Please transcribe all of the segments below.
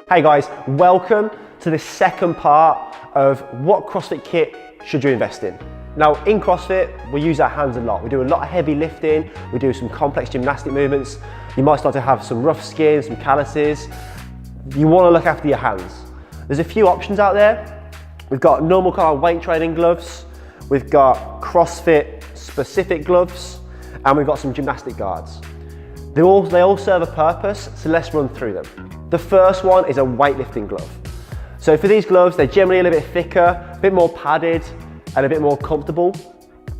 Hey guys, welcome to the second part of what CrossFit kit should you invest in. Now in CrossFit, we use our hands a lot. We do a lot of heavy lifting, we do some complex gymnastic movements. You might start to have some rough skin, some calluses. You want to look after your hands. There's a few options out there. We've got normal kind of weight training gloves, we've got CrossFit specific gloves, and we've got some gymnastic guards. They all serve a purpose, so let's run through them. The first one is a weightlifting glove. So for these gloves, they're generally a little bit thicker, a bit more padded, and a bit more comfortable.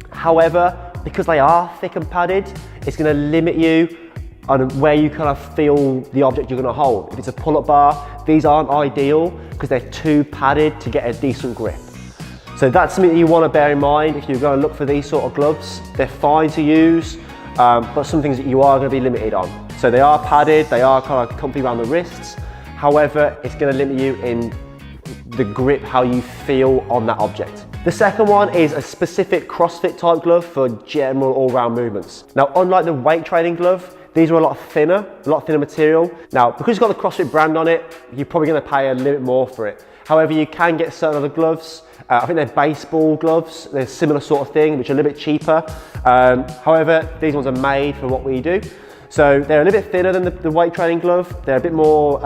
However, because they are thick and padded, it's going to limit you on where you kind of feel the object you're going to hold. If it's a pull-up bar, these aren't ideal because they're too padded to get a decent grip. So that's something that you want to bear in mind if you're going to look for these sort of gloves. They're fine to use, but some things that you are going to be limited on. So they are padded, they are kind of comfy around the wrists. However, it's going to limit you in the grip, how you feel on that object. The second one is a specific CrossFit type glove for general all-round movements. Now, unlike the weight training glove, these are a lot thinner material. Now, because it's got the CrossFit brand on it, you're probably going to pay a little bit more for it. However, you can get certain other gloves. I think they're baseball gloves. They're a similar sort of thing, which are a little bit cheaper. However, these ones are made for what we do. So they're a little bit thinner than the weight training glove. They're a bit more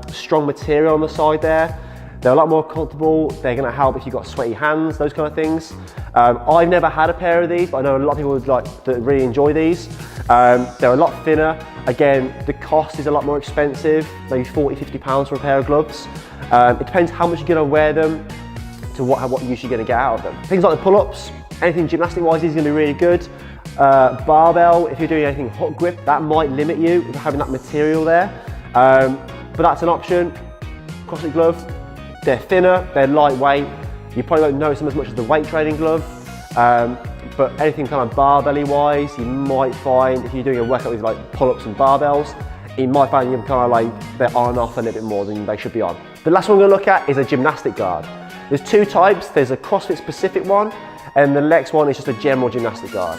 strong material on the side there. They're a lot more comfortable. They're going to help if you've got sweaty hands, those kind of things. I've never had a pair of these, but I know a lot of people that really enjoy these. They're a lot thinner. Again, the cost is a lot more expensive, maybe 40, 50 pounds for a pair of gloves. It depends how much you're going to wear them to what use you're going to get out of them. Things like the pull-ups, anything gymnastic-wise is going to be really good. Barbell, if you're doing anything hook grip, that might limit you if having that material there. But that's an option. CrossFit glove, they're thinner, they're lightweight. You probably won't notice them as much as the weight training glove. But anything kind of barbelly wise, you might find if you're doing a workout with like pull-ups and barbells, you might find you're kind of like they're on and off a little bit more than they should be on. The last one we're going to look at is a gymnastic guard. There's two types. There's a CrossFit specific one, and the next one is just a general gymnastic guard.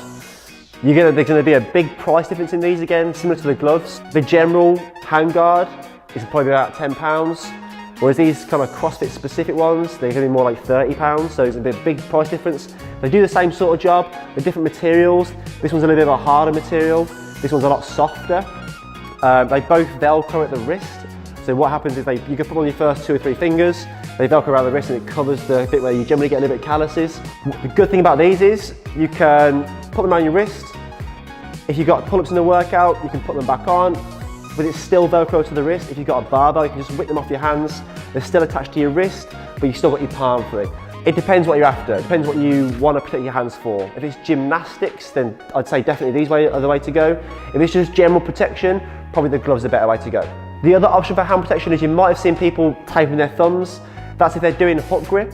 There's going to be a big price difference in these again, similar to the gloves. The general hand guard is probably about £10, whereas these kind of CrossFit specific ones, they're going to be more like £30, so there's a big price difference. They do the same sort of job, they're different materials. This one's a little bit of a harder material, this one's a lot softer. They both Velcro at the wrist, so what happens is you can put on your first 2 or 3 fingers, they Velcro around the wrist and it covers the bit where you generally get a little bit of calluses. The good thing about these is you can put them around your wrist. If you've got pull-ups in the workout, you can put them back on, but it's still Velcro to the wrist. If you've got a barbell, you can just whip them off your hands. They're still attached to your wrist, but you've still got your palm free. It depends what you're after. It depends what you want to protect your hands for. If it's gymnastics, then I'd say definitely these are the way to go. If it's just general protection, probably the gloves are the better way to go. The other option for hand protection is you might have seen people taping their thumbs. That's if they're doing hook grip.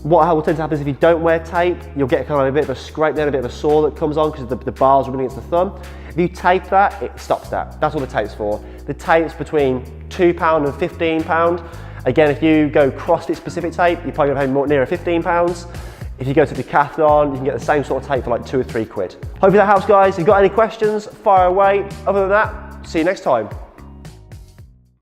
What will tend to happen is if you don't wear tape, you'll get kind of a bit of a scrape there, a bit of a sore that comes on because the bar's rubbing against the thumb. If you tape that, it stops that. That's what the tape's for. The tape's between £2 and £15. Again, if you go CrossFit specific tape, you're probably going to pay nearer £15. If you go to Decathlon, you can get the same sort of tape for like 2 or 3 quid. Hopefully that helps, guys. If you've got any questions, fire away. Other than that, see you next time.